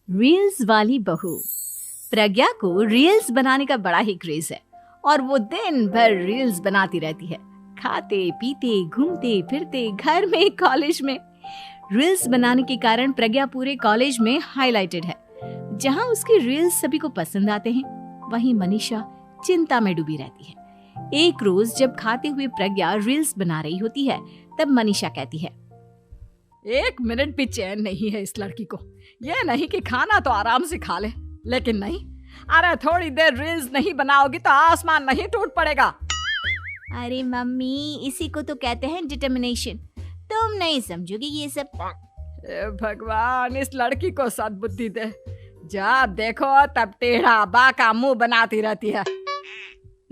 Reels वाली बहू। प्रज्ञा को रील्स बनाने का बड़ा ही क्रेज है और वो दिन भर रील्स बनाती रहती है। खाते पीते घूमते फिरते घर में कॉलेज में रील्स बनाने के कारण प्रज्ञा पूरे कॉलेज में हाईलाइटेड है। जहां उसकी रील्स सभी को पसंद आते हैं, वहीं मनीषा चिंता में डूबी रहती है। एक रोज जब खाते हुए प्रज्ञा रील्स बना रही होती है, तब मनीषा कहती है, 1 मिनट भी चैन नहीं है इस लड़की को। ये नहीं कि खाना तो आराम से खा ले, लेकिन नहीं, अरे थोड़ी देर रील्स नहीं बनाओगी तो आसमान नहीं टूट पड़ेगा। अरे मम्मी, इसी को तो कहते हैं डिटर्मिनेशन। तुम नहीं समझोगी ये सब। भगवान, इस लड़की को सद्बुद्धि दे। जब देखो तब टेढ़ा बाका मुंह बनाती रहती है।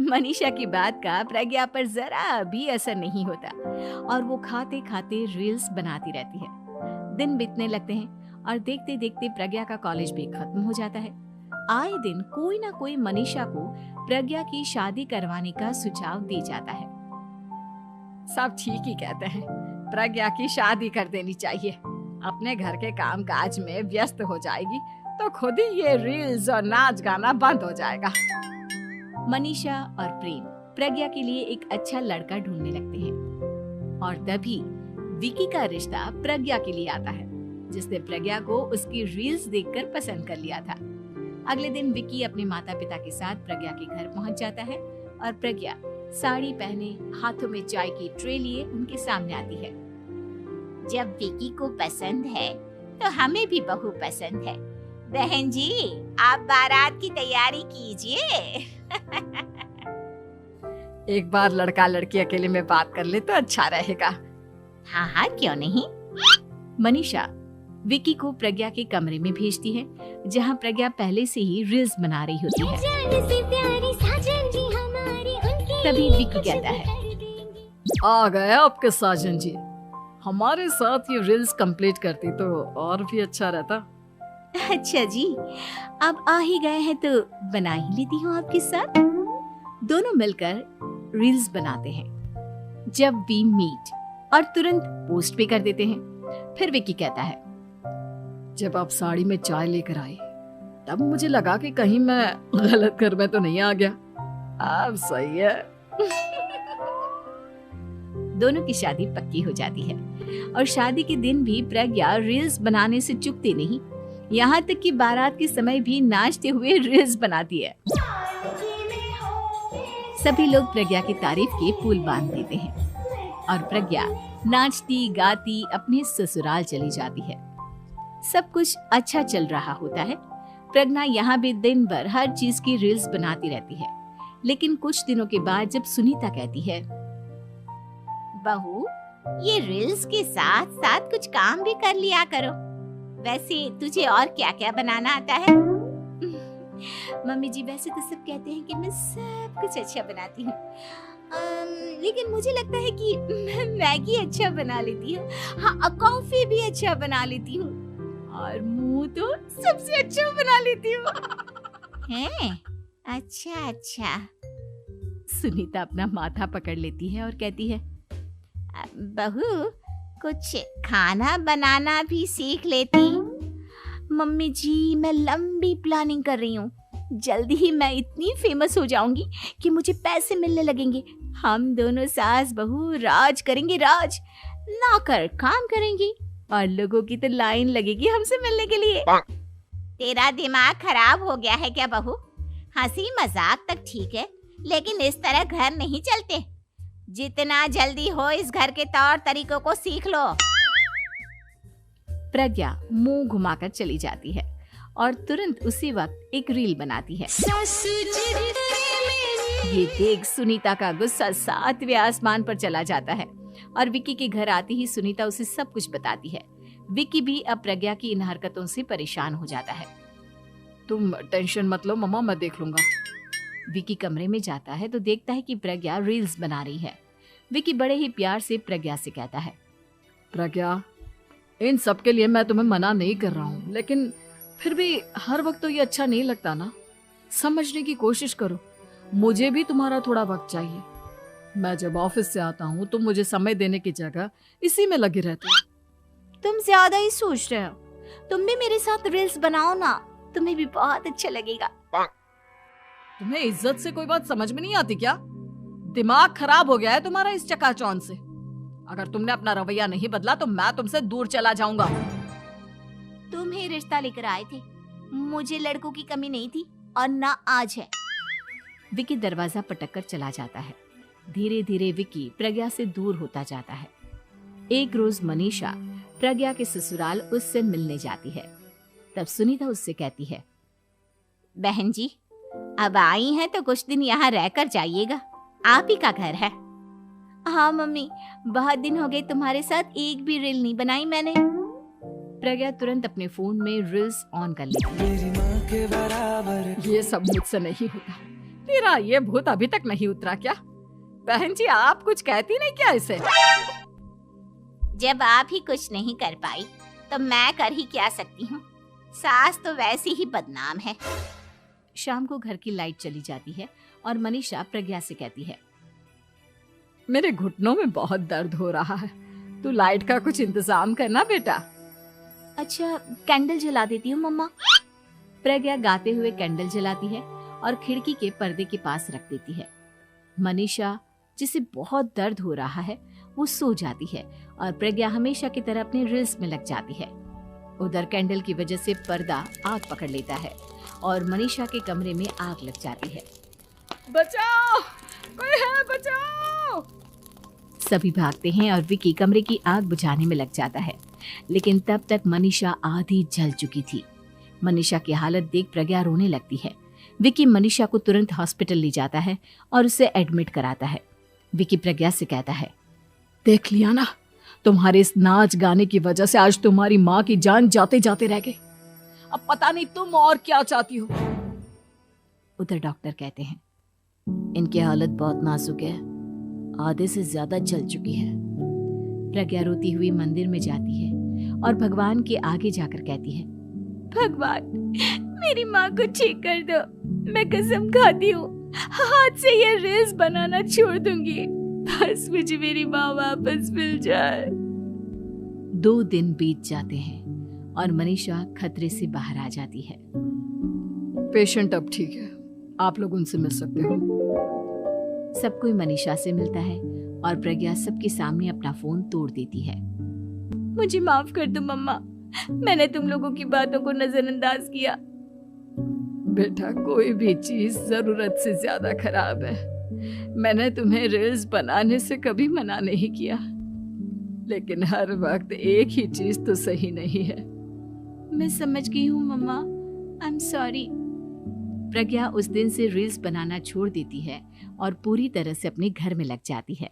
मनीषा की बात का प्रज्ञा पर जरा भी असर नहीं होता और वो खाते खाते रील्स बनाती रहती है। दिन बीतने लगते हैं और देखते देखते प्रज्ञा का कॉलेज भी खत्म हो जाता है। आए दिन कोई ना कोई मनीषा को प्रज्ञा की शादी करवाने का सुझाव दे जाता है। सब ठीक ही कहते हैं, प्रज्ञा की शादी कर देनी चाहिए। अपने घर के काम काज में व्यस्त हो जाएगी तो खुद ही ये रील्स और नाच गाना बंद हो जाएगा। मनीषा और प्रेम प्रज्ञा के लिए एक अच्छा लड़का ढूंढने लगते हैं और तभी विकी का रिश्ता प्रज्ञा के लिए आता है, जिसने प्रज्ञा को उसकी रील्स देखकर पसंद कर लिया था। अगले दिन विकी अपने माता पिता के साथ प्रज्ञा के घर पहुंच जाता है और प्रज्ञा साड़ी पहने हाथों में चाय की ट्रे लिए उनके सामने आती है। जब विकी को पसंद है तो हमें भी बहू पसंद है। बहन जी, आप बारात की तैयारी कीजिए। एक बार लड़का लड़की अकेले में बात कर ले तो अच्छा रहेगा। हाँ हाँ, क्यों नहीं। मनीषा विकी को प्रज्ञा के कमरे में भेजती है, जहां प्रज्ञा पहले से ही रील्स बना रही होती है। तभी विकी कहता है, आ गए आपके साजन जी। हमारे साथ ये रील्स कंप्लीट करती तो और भी अच्छा रहता। अच्छा जी, अब आ ही गए हैं तो बना ही लेती हूँ आपके साथ। दोनों मिलकर रील्स बनाते हैं। जब वी मीट और तुरंत पोस्ट भी कर देते हैं। फिर विकी कहता है, जब आप साड़ी में चाय लेकर आए तब मुझे लगा कि कहीं मैं गलत घर में तो नहीं आ गया। अब सही है। दोनों की शादी पक्की हो जाती है और शादी के दिन भी प्रज्ञा रील्स बनाने से चूकती नहीं। यहाँ तक कि बारात के समय भी नाचते हुए रील्स बनाती है। सभी लोग प्रज्ञा की तारीफ के पुल बांध देते हैं और प्रज्ञा नाचती गाती अपने ससुराल चली जाती है। सब कुछ अच्छा चल रहा होता है। प्रज्ञा यहाँ भी दिन भर हर चीज की रील्स बनाती रहती है। लेकिन कुछ दिनों के बाद जब सुनीता कहती है, बहू, ये रील्स के साथ साथ कुछ काम भी कर लिया करो। वैसे तुझे और क्या क्या बनाना आता है? मम्मी जी, वैसे तो सब कहते हैं कि मैं सब कुछ अच्छा बनाती हूँ, लेकिन मुझे लगता है कि मैं मैगी अच्छा बना लेती हूँ। हाँ, कॉफी भी अच्छा बना लेती हूँ और मुंह तो सबसे अच्छा बना लेती हूँ। हैं? अच्छा अच्छा। सुनीता अपना माथा पकड़ लेती है और कहती है, बहू, कुछ खाना बनाना भी सीख लेती। मम्मी जी, मैं लंबी प्लानिंग कर रही हूँ। जल्दी ही मैं इतनी फेमस हो जाऊंगी कि मुझे पैसे मिलने लगेंगे। हम दोनों सास बहू राज करेंगे, राज। नौकर काम करेंगी और लोगों की तो लाइन लगेगी हमसे मिलने के लिए। तेरा दिमाग खराब हो गया है क्या बहू? हंसी मजाक तक ठीक है, लेकिन इस तरह घर नहीं चलते। जितना जल्दी हो इस घर के तौर तरीकों को सीख लो। प्रज्ञा मुंह घुमाकर चली जाती है और तुरंत उसी वक्त एक रील बनाती है। ये देख सुनीता का गुस्सा 7वें आसमान पर चला जाता है और विकी के घर आती ही सुनीता उसे सब कुछ बताती है। विकी भी अब प्रज्ञा की इन हरकतों से परेशान हो जाता है। तुम टेंशन मत लो मम्मा, मैं देख लूंगा। विकी कमरे में जाता है तो देखता है कि प्रज्ञा रील्स बना रही है। विकी बड़े ही प्यार से प्रज्ञा से कहता है, प्रज्ञा, इन सब के लिए मैं तुम्हें मना नहीं कर रहा हूँ, लेकिन फिर भी हर वक्त तो ये अच्छा नहीं लगता ना। समझने की कोशिश करो, मुझे भी तुम्हारा थोड़ा वक्त चाहिए। मैं जब ऑफिस से आता हूँ तो मुझे समय देने की जगह इसी में लगे रहते हो। तुम ज्यादा ही सोच रहे हो। तुम भी मेरे साथ रील्स बनाओ ना, तुम्हें भी बहुत अच्छा लगेगा। तुम्हें इज्जत से कोई बात समझ में नहीं आती क्या? दिमाग खराब हो गया है तुम्हारा इस चकाचौंध से। अगर तुमने अपना रवैया नहीं बदला तो मैं तुमसे दूर चला जाऊंगा। तुम ही रिश्ता लेकर आए थे, मुझे लड़कों की कमी नहीं थी और ना आज है। विकी दरवाजा पटककर चला जाता है। धीरे धीरे विकी प्रज्ञा से दूर होता जाता है। एक रोज मनीषा प्रज्ञा के ससुराल उससे मिलने जाती है। तब सुनीता उससे कहती है, बहन जी, अब आई हैं तो कुछ दिन यहाँ रहकर जाइएगा, आप ही का घर है। हाँ मम्मी, बहुत दिन हो गए तुम्हारे साथ एक भी रील नहीं बनाई मैंने। प्रज्ञा तुरंत अपने फोन में रील्स ऑन कर लेती है। ये सब मुझसे नहीं होता। तेरा ये भूत अभी तक नहीं उतरा क्या? बहन जी, आप कुछ कहती नहीं क्या इसे? जब आप ही कुछ नहीं कर पाई तो मैं कर ही क्या सकती हूँ। सास तो वैसी ही बदनाम है। शाम को घर की लाइट चली जाती है और मनीषा प्रज्ञा से कहती है, मेरे घुटनों में बहुत दर्द हो रहा है, तू लाइट का कुछ इंतजाम करना बेटा। अच्छा, कैंडल जला देती हूँ मम्मा। प्रज्ञा गाते हुए कैंडल जलाती है और खिड़की के पर्दे के पास रख देती है। मनीषा, जिसे बहुत दर्द हो रहा है, वो सो जाती है और प्रज्ञा हमेशा की तरह अपने रील्स में लग जाती है। उधर कैंडल की वजह से पर्दा आग पकड़ लेता है और मनीषा के कमरे में आग लग जाती है। बचाओ, कोई है, बचाओ। सभी भागते हैं और विकी कमरे की आग बुझाने में लग जाता है, लेकिन तब तक मनीषा आधी जल चुकी थी। मनीषा की हालत देख प्रज्ञा रोने लगती है। विकी मनीषा को तुरंत हॉस्पिटल ले जाता है और उसे एडमिट कराता है। विकी प्रज्ञा से कहता है, देख लिया ना, तुम्हारे इस नाच गाने की वजह से आज तुम्हारी माँ की जान जाते जाते रह गई। अब पता नहीं तुम और क्या चाहती हो। उधर डॉक्टर कहते हैं, इनकी हालत बहुत नाजुक है, आधे से ज्यादा जल चुकी है। प्रज्ञा रोती हुई मंदिर में जाती है और भगवान के आगे जाकर कहती है, भगवान, मेरी माँ को ठीक कर दो। मैं कसम खाती हूँ, हाथ से ये रील्स बनाना छोड़ दूंगी। बस मुझे मेरी माँ वापस मिल जाए। 2 दिन बीत जाते हैं और मनीषा खतरे से बाहर आ जाती है। पेशेंट अब ठीक है, आप लोग उनसे मिल सकते हो। सब कोई मनीषा से मिलता है और प्रज्ञा सबके सामने अपना फोन तोड़ देती है। मुझे माफ कर दो मम्मा, मैंने तुम लोगों की बातों को नजरअंदाज किया। बेटा, कोई भी चीज जरूरत से ज्यादा खराब है। मैंने तुम्हें रील्स बनाने से कभी मना नहीं किया, लेकिन हर वक्त एक ही चीज तो सही नहीं है। मैं समझ गई हूँ मम्मा, आई एम सॉरी। प्रज्ञा उस दिन से रील्स बनाना छोड़ देती है और पूरी तरह से अपने घर में लग जाती है।